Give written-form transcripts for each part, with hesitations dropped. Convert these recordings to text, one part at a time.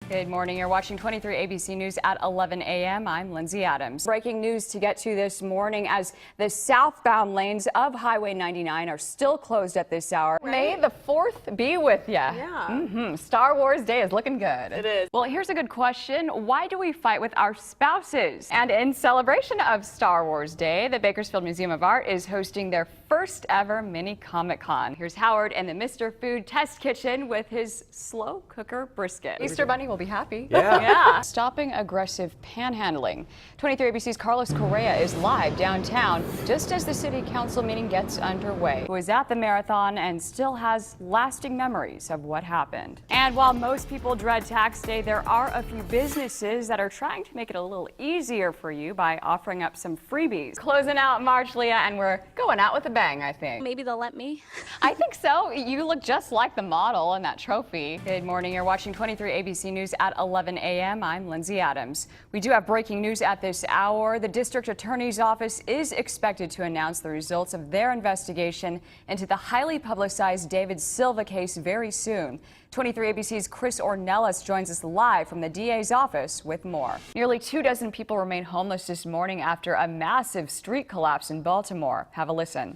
Good morning. You're watching 23 ABC News at 11 a.m. I'm Lindsey Adams. Breaking news to get to this morning as the southbound lanes of Highway 99 are still closed at this hour. Right. May the 4th be with you. Yeah. Star Wars Day is looking good. It is. Well, here's a good question. Why do we fight with our spouses? And in celebration of Star Wars Day, the Bakersfield Museum of Art is hosting their first ever mini Comic-Con. Here's Howard in the Mr. Food Test Kitchen with his slow cooker brisket. Easter Bunny will be happy. Yeah. Stopping aggressive panhandling. 23 ABC's Carlos Correa is live downtown just as the city council meeting gets underway. He was at the marathon and still has lasting memories of what happened. And while most people dread tax day, there are a few businesses that are trying to make it a little easier for you by offering up some freebies. Closing out March, Leah, and we're going out with a bang, I think. Maybe they'll let me. I think so. You look just like the model in that trophy. Good morning. You're watching 23 ABC News at 11 a.m. I'm Lindsey Adams. We do have breaking news at this hour. The district attorney's office is expected to announce the results of their investigation into the highly publicized David Silva case very soon. 23 ABC's Chris Ornelas joins us live from the DA's office with more. Nearly 24 people remain homeless this morning after a massive street collapse in Baltimore. Have a listen.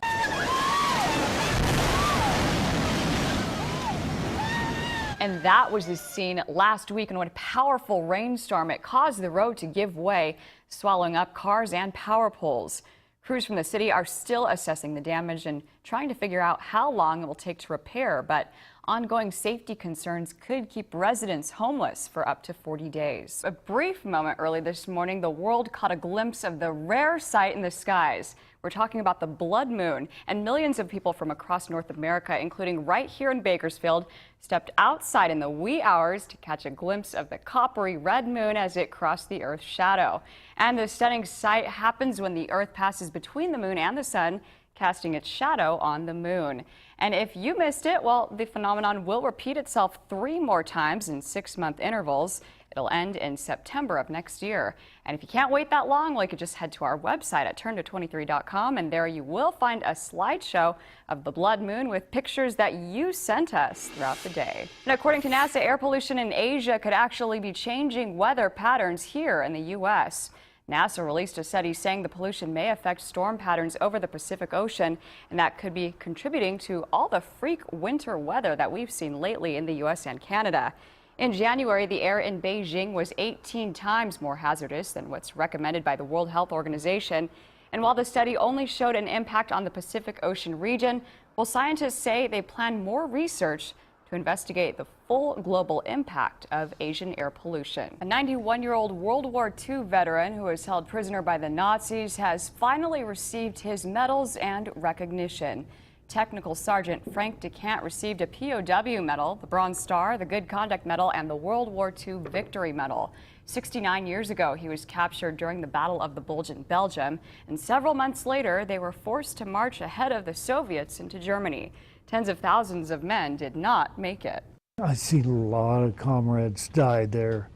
And that was the scene last week, and what a powerful rainstorm. It caused the road to give way, swallowing up cars and power poles. Crews from the city are still assessing the damage and trying to figure out how long it will take to repair, but ongoing safety concerns could keep residents homeless for up to 40 days. A brief moment early this morning, the world caught a glimpse of the rare sight in the skies. We're talking about the blood moon, and millions of people from across North America, including right here in Bakersfield, stepped outside in the wee hours to catch a glimpse of the coppery red moon as it crossed the Earth's shadow. And the stunning sight happens when the Earth passes between the moon and the sun, casting its shadow on the moon. And if you missed it, well, the phenomenon will repeat itself 3 more times in 6-month intervals. It'll end in September of next year. And if you can't wait that long, well, you could just head to our website at turnto23.com, and there you will find a slideshow of the blood moon with pictures that you sent us throughout the day. And according to NASA, air pollution in Asia could actually be changing weather patterns here in the U.S. NASA released a study saying the pollution may affect storm patterns over the Pacific Ocean, and that could be contributing to all the freak winter weather that we've seen lately in the U.S. and Canada. In January, the air in Beijing was 18 times more hazardous than what's recommended by the World Health Organization. And while the study only showed an impact on the Pacific Ocean region, well, scientists say they plan more research to investigate the full global impact of Asian air pollution. A 91-year-old World War II veteran who was held prisoner by the Nazis has finally received his medals and recognition. Technical Sergeant Frank DeCant received a POW medal, the Bronze Star, the Good Conduct Medal, and the World War II Victory Medal. 69 years ago, he was captured during the Battle of the Bulge in Belgium, and several months later, they were forced to march ahead of the Soviets into Germany. Tens of thousands of men did not make it. I've seen a lot of comrades die there,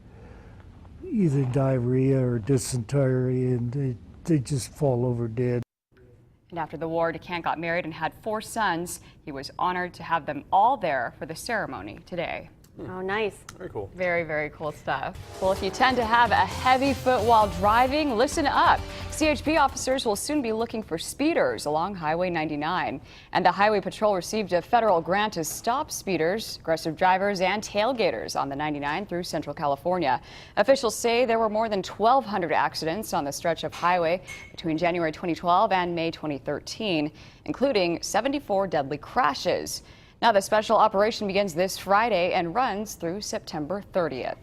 either diarrhea or dysentery, and they just fall over dead. And after the war, DeCant got married and had 4 sons. He was honored to have them all there for the ceremony today. Oh, nice. Very cool. Very, very cool stuff. Well, if you tend to have a heavy foot while driving, listen up. CHP officers will soon be looking for speeders along Highway 99. And the Highway Patrol received a federal grant to stop speeders, aggressive drivers, and tailgaters on the 99 through Central California. Officials say there were more than 1,200 accidents on the stretch of highway between January 2012 and May 2013, including 74 deadly crashes. Now, the special operation begins this Friday and runs through September 30th.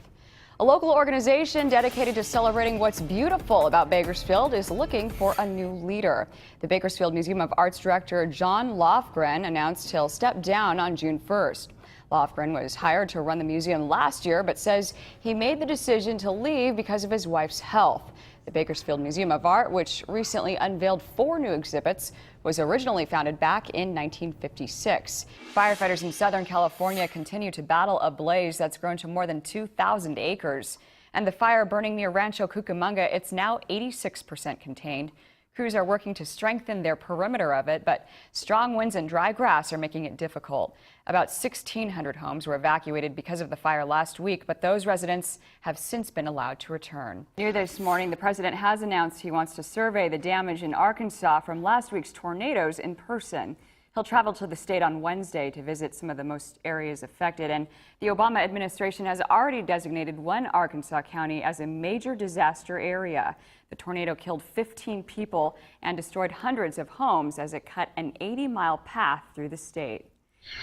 A local organization dedicated to celebrating what's beautiful about Bakersfield is looking for a new leader. The Bakersfield Museum of Art's director, John Lofgren, announced he'll step down on June 1st. Lofgren was hired to run the museum last year, but says he made the decision to leave because of his wife's health. The Bakersfield Museum of Art, which recently unveiled 4 new exhibits, was originally founded back in 1956. Firefighters in Southern California continue to battle a blaze that's grown to more than 2,000 acres. And the fire burning near Rancho Cucamonga, it's now 86% contained. Crews are working to strengthen their perimeter of it, but strong winds and dry grass are making it difficult. About 1,600 homes were evacuated because of the fire last week, but those residents have since been allowed to return. New this morning, the president has announced he wants to survey the damage in Arkansas from last week's tornadoes in person. He'll travel to the state on Wednesday to visit some of the most areas affected, and the Obama administration has already designated one Arkansas county as a major disaster area. The tornado killed 15 people and destroyed hundreds of homes as it cut an 80-mile path through the state.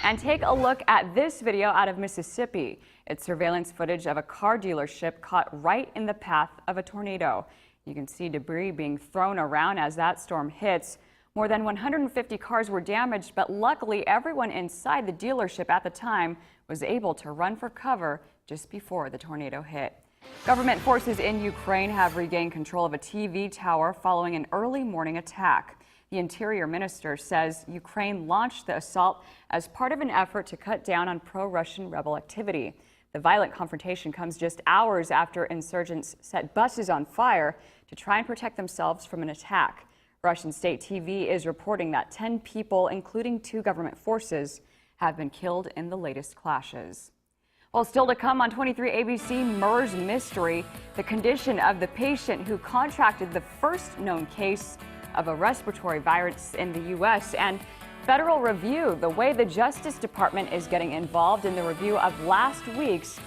And take a look at this video out of Mississippi. It's surveillance footage of a car dealership caught right in the path of a tornado. You can see debris being thrown around as that storm hits. More than 150 cars were damaged, but luckily everyone inside the dealership at the time was able to run for cover just before the tornado hit. Government forces in Ukraine have regained control of a TV tower following an early morning attack. The Interior Minister says Ukraine launched the assault as part of an effort to cut down on pro-Russian rebel activity. The violent confrontation comes just hours after insurgents set buses on fire to try and protect themselves from an attack. Russian state TV is reporting that 10 people, including 2 government forces, have been killed in the latest clashes. Well, still to come on 23 ABC, MERS mystery, the condition of the patient who contracted the first known case of a respiratory virus in the U.S., and federal review, the way the Justice Department is getting involved in the review of last week's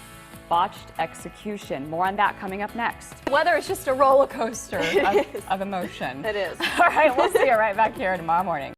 botched execution. More on that coming up next. Weather is just a roller coaster of emotion. It is. All right, we'll see you right back here tomorrow morning.